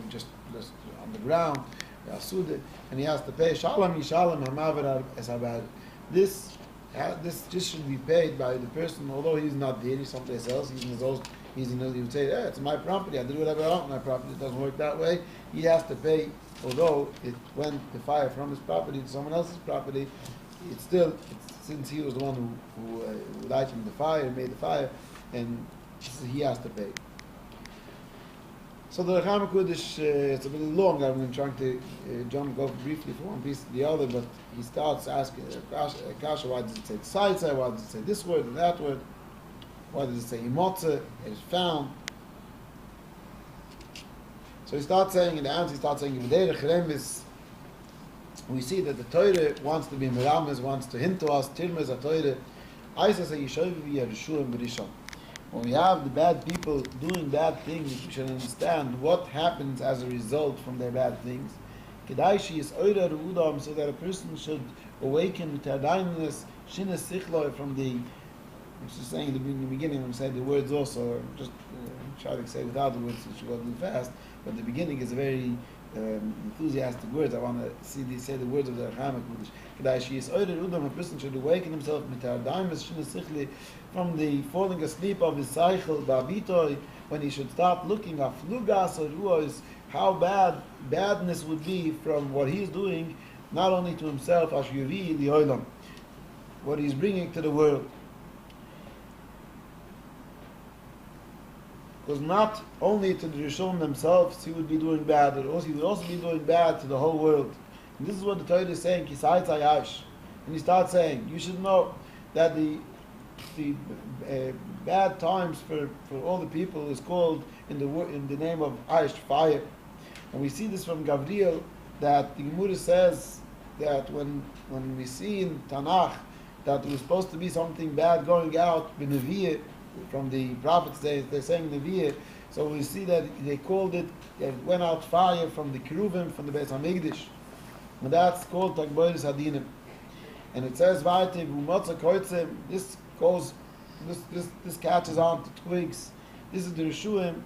just on the ground, and he has to pay Shalom Yishalom Hamavar Es Abad. This should be paid by the person, although he's not there, he's someplace else, he would say, it's my property, I did whatever I want with my property. It doesn't work that way. He has to pay, although it went the fire from his property to someone else's property, since he was the one who lighted the fire, made the fire, and he has to pay. So the Recham HaKodesh, it's a bit long, I'm trying to go briefly from one piece to the other, but he starts asking, Kasha, why does it say Tzaitza, why does it say this word and that word, why does it say Imotze, it is found. So he starts saying, in the answer he starts saying, we see that the Torah wants to be Merames, wants to hint to us, Tirmez HaTorah, Aisa say Yishovi Yerushuim B'Rishon. When we have the bad people doing bad things, we should understand what happens as a result from their bad things. Kedaishi is oira ruudam, so that a person should awaken to adaininus, shina sichloi, from the, I'm just saying in the beginning, I'm saying the words also, just try to say without the words, it should go too fast, but the beginning is a very enthusiastic words. I want to say the words of the Recham HaKodesh. Kedaishi is oira ruudam, a person should awaken himself to adaininus, shina sichloi, from the falling asleep of his cycle, ba'avitoi, when he should start looking at flugas or ruos, how badness would be from what he's doing, not only to himself, as yuvi the oilam, what he's bringing to the world. Because not only to the Rishon themselves he would be doing bad, but he would also be doing bad to the whole world. And this is what the Torah is saying, Kisai Tzayash. And he starts saying, you should know that the bad times for all the people is called in the name of Aish, fire. And we see this from Gabriel, that the Gemara says that when we see in Tanakh that there was supposed to be something bad going out, B'Nevi'ah, from the prophets, they're saying Nevi'ah, so we see that they called it, it went out fire from the Keruvim, from the Beis HaMikdash. And that's called Tagboris Hadinim. And it says, this catches on to twigs. This is the Rishuim.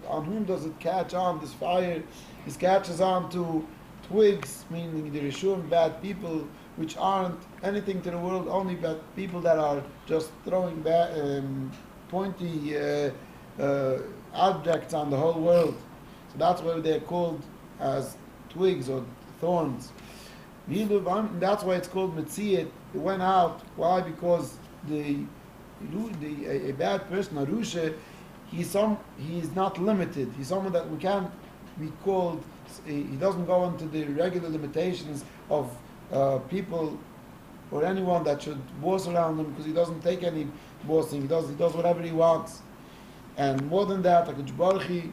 On whom does it catch on, this fire? This catches on to twigs, meaning the Rishuim, bad people, which aren't anything to the world, only bad people that are just throwing pointy objects on the whole world. So that's why they're called as twigs or thorns. That's why it's called Metziyat. It went out. Why? Because a bad person, a Rusha, he's not limited. He's someone that we can't be called, he doesn't go into the regular limitations of people or anyone that should boss around him, because he doesn't take any bossing. He does whatever he wants. And more than that, HaKadosh Baruch Hu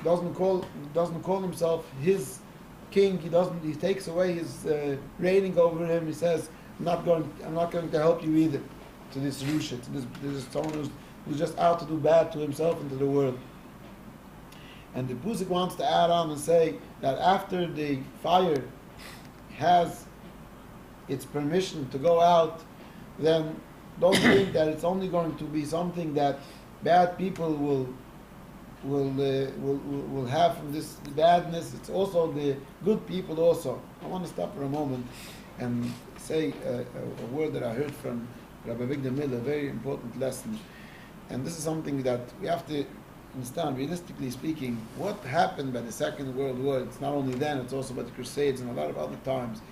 doesn't call himself his king. He takes away his reigning over him. He says, I'm not going to help you either. To this Rusha, to this someone who's just out to do bad to himself and to the world. And the Pusik wants to add on and say that after the fire has its permission to go out, then don't think that it's only going to be something that bad people will have from this badness. It's also the good people also. I want to stop for a moment and say a word that I heard from Rabbi Miller, a very important lesson. And this is something that we have to understand, realistically speaking, what happened by the Second World War. It's not only then, it's also by the Crusades and a lot of other times.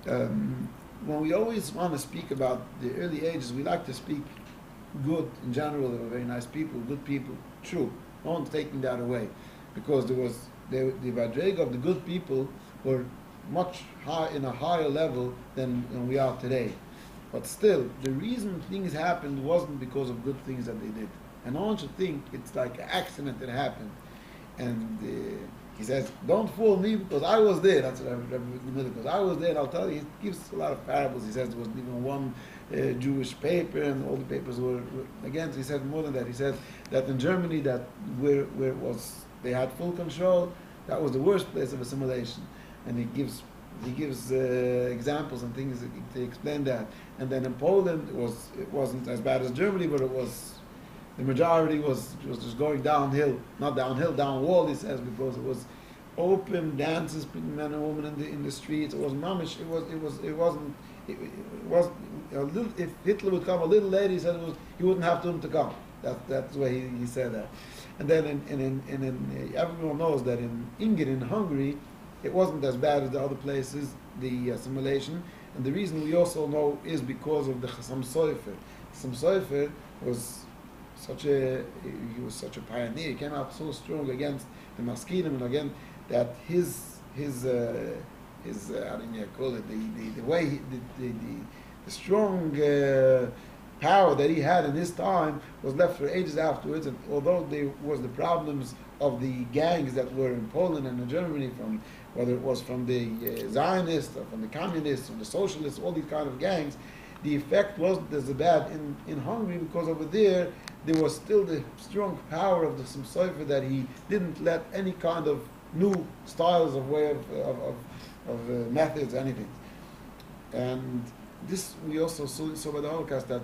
When we always want to speak about the early ages, we like to speak good in general. They were very nice people, good people. True. No one's taking that away. Because the Vadrega of the good people were much in a higher level than we are today. But still, the reason things happened wasn't because of good things that they did. And no one should think it's like an accident that happened. And he says, don't fool me because I was there. That's what Rabbi Miller, because I was there, and I'll tell you, he gives a lot of parables. He says there wasn't even one Jewish paper, and all the papers were against. He said more than that. He said that in Germany, that where it was, they had full control, that was the worst place of assimilation. And he gives examples and things to explain that. And then in Poland, it wasn't as bad as Germany, but it was the majority was just going downhill, not downhill, down wall. He says, because it was open dances between men and women in the streets. It was mamish. It was a little. If Hitler would come a little later, he said he wouldn't have to come. That's the way he said that. And then everyone knows that in Ingrid, in Hungary, it wasn't as bad as the other places, the assimilation. And the reason we also know is because of the Chassam Sofer. Chassam Sofer was such a pioneer. He came out so strong against the Maskilim and again that his how do you call it, the way the strong power that he had in his time was left for ages afterwards. And although there was the problems of the gangs that were in Poland and in Germany, from whether it was from the Zionists or from the communists or the socialists, all these kind of gangs, the effect wasn't as bad in Hungary, because over there was still the strong power of the Samsoifer, that he didn't let any kind of new styles of way of methods, anything. And this we also saw by the Holocaust, that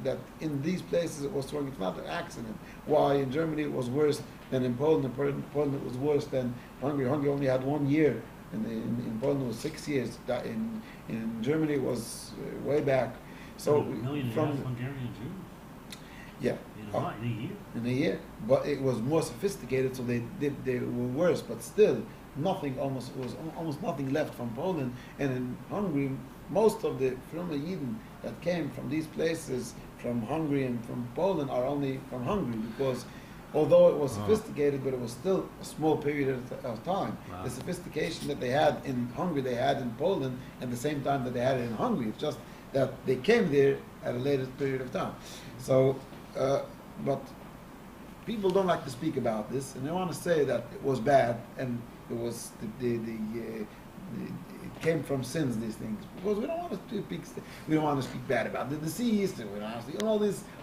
that in these places it was strong. It's not an accident. Why in Germany it was worse than in Poland. In Poland it was worse than Hungary. Hungary only had 1 year. In Poland it was 6 years. In Germany it was way back. So from Hungarian Jews. Yeah. In a year. In a year, but it was more sophisticated, so they were worse. But still, almost nothing left from Poland. And in Hungary, most of the Fruma Yidden that came from these places, from Hungary and from Poland, are only from Hungary, because although it was sophisticated, but it was still a small period of time. Wow. The sophistication that they had in Hungary, they had in Poland at the same time that they had it in Hungary. It's just that they came there at a later period of time. So, but people don't like to speak about this, and they want to say that it was bad and it was it came from sins, these things, because we don't want to speak bad about the deceased, and we don't want to speak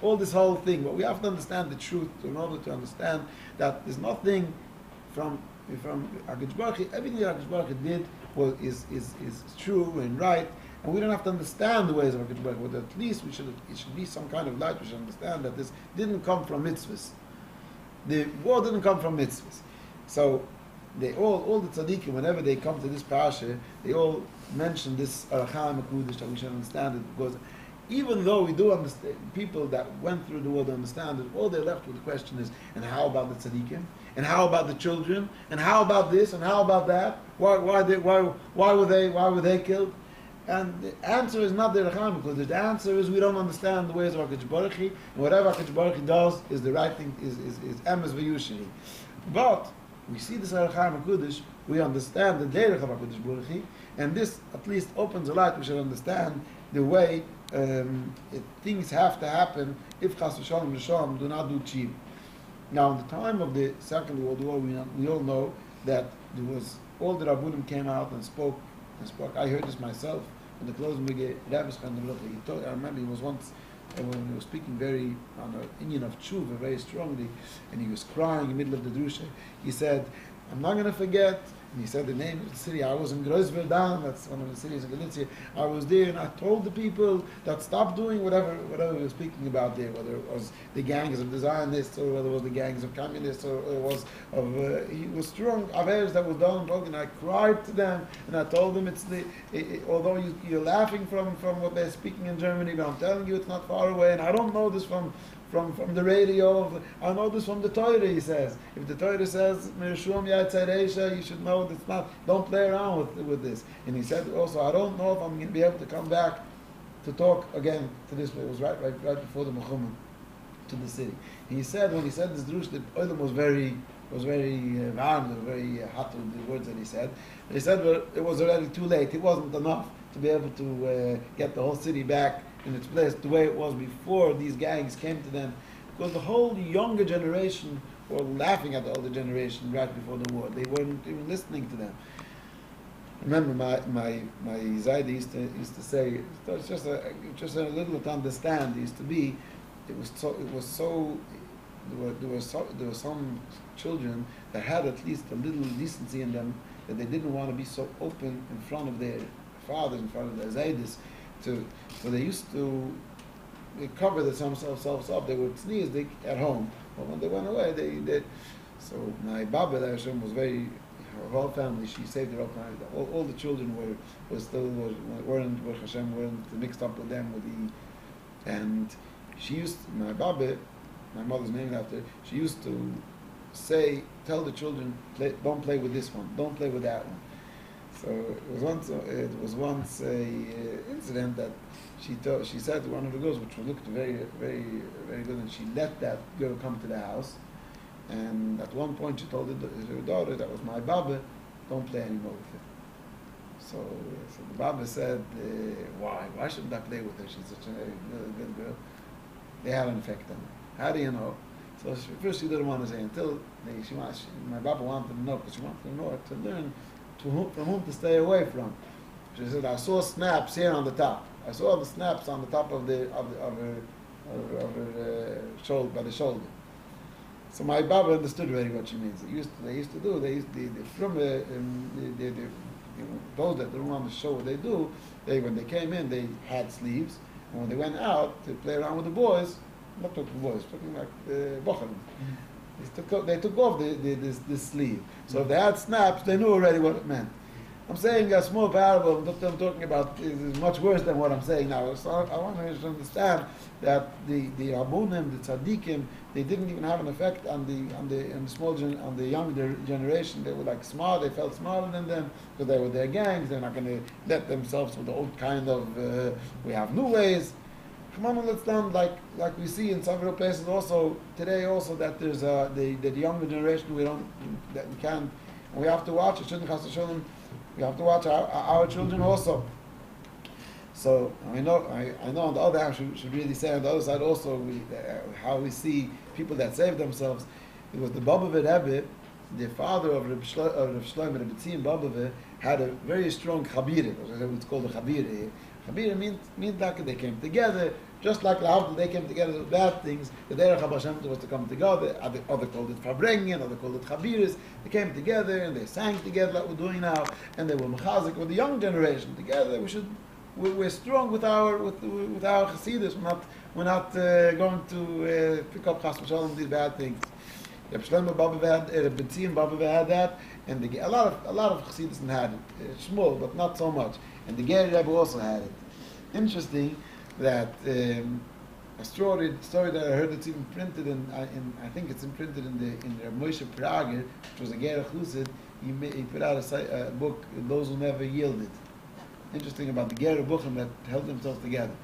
all this whole thing. But we have to understand the truth in order to understand that there's nothing from HaKadosh Baruch Hu. Everything that HaKadosh Baruch Hu did is true and right, and we don't have to understand the ways of HaKadosh Baruch Hu. But at least it should be some kind of light. We should understand that this didn't come from mitzvahs. The war didn't come from mitzvahs. So they all the tzaddikim, whenever they come to this parasha, they all mention this Arachah Mekudesh, that we should understand it, because even though we do understand, people that went through the world understand it, all they're left with the question is, and how about the tzaddikim? And how about the children? And how about this? And how about that? Why were they killed? And the answer is not the Arachah Mekudesh. The answer is we don't understand the ways of HaKadosh Baruch Hu, and whatever HaKadosh Baruch Hu does is the right thing, is emes v'yushri. But we see this Arachah Mekudesh, we understand the derech of HaKadosh Baruch Hu, and this at least opens a light. We should understand the way things have to happen if Chas v'Shalom Rishon do not do tshuva. Now, in the time of the Second World War, we all know that there was all the Rabbunim came out and spoke. I heard this myself in the closing Rabbi. I remember he was once, when he was speaking very on an Indian of tshuva very strongly, and he was crying in the middle of the drusha. He said, "I'm not going to forget." And he said the name of the city. I was in Grossverdan, that's one of the cities in Galicia. I was there, and I told the people that stop doing whatever we were speaking about there, whether it was the gangs of the Zionists or whether it was the gangs of communists or it was of he was strong affairs that was done, and I cried to them and I told them although you're laughing from what they're speaking in Germany, but I'm telling you it's not far away, and I don't know this from the radio. I know this from the Torah, he says. If the Torah says, you should know it's not, don't play around with this. And he said also, I don't know if I'm going to be able to come back to talk again to this. It was right before the Muhammad to the city. He said, when he said this drush, the oil was very warm, very hot with the words that he said. But he said, well, it was already too late. It wasn't enough to be able to get the whole city back in its place the way it was before these gangs came to them, because the whole younger generation were laughing at the older generation right before the war. They weren't even listening to them. I remember my Zayda used to say, it's just a little to understand. It used to be, there were some children that had at least a little decency in them, that they didn't want to be so open in front of their fathers, in front of their Zaydas. So they used to covered themselves up. They would sneeze at home, but when they went away, they did. So my Baba Hashem was very. Her whole family, she saved her whole family. All the children weren't mixed up with them and she used my Baba, my mother's named after. She used to tell the children, don't play with this one, don't play with that one. So it was once a incident that she said to one of the girls, which looked very, very, very good, and she let that girl come to the house. And at one point she told her daughter, that was my Baba, don't play anymore with it. So the Baba said, why? Why shouldn't I play with her? She's such a good girl. They have an effect on her. How do you know? So first she didn't want to say until my Baba wanted to know, because she wanted to know to learn from whom to stay away from. She said, I saw snaps here on the top. I saw the snaps on the top of her shoulder, by the shoulder. So my Baba understood already what she means. Those that don't want to show what they do, when they came in, they had sleeves, and when they went out to play around with the boys, not talking boys, talking like bocharim, they took off this sleeve. So if they had snaps, they knew already what it meant. I'm saying a small parable, what I'm talking about is much worse than what I'm saying now. So I want to understand that the Rabbunim, the Tzaddikim, they didn't even have an effect on the younger generation. They were like smart, they felt smarter than them, because they were their gangs. They're not going to let themselves with the old kind of, we have new ways. Come on, let's done like we see in several places also, today also, that there's the younger generation we can't, and we have to watch it. We have to watch our children also. So I know on the other hand, should really say on the other side also how we see people that save themselves. It was the Babaveh Rebbe, the father of Reb Shlomo, Rebbe Tzim Babaveh, had a very strong chabira. It's called a chabira. Chabira means like they came together, just like they came together with bad things. The Derech HaBashem was to come together. Other called it Farbrengen, other called it Chabiris. They came together and they sang together like we're doing now, and they were mechazik with the young generation together. We're strong with our Hasidus. We're not going to pick up Chas v'Shalom these bad things. Reb Shlomo Babaveh had, Reb Tzim Babaveh had that, and a lot of Hasidus had it. Small, but not so much. And the Ger Rebbe also had it. Interesting that a story that I heard that's even printed I think it's imprinted in the Moshe Prager, which was a Ger Chusid. He put out a book, Those Who Never Yielded. Interesting about the Ger Buchim that held themselves together.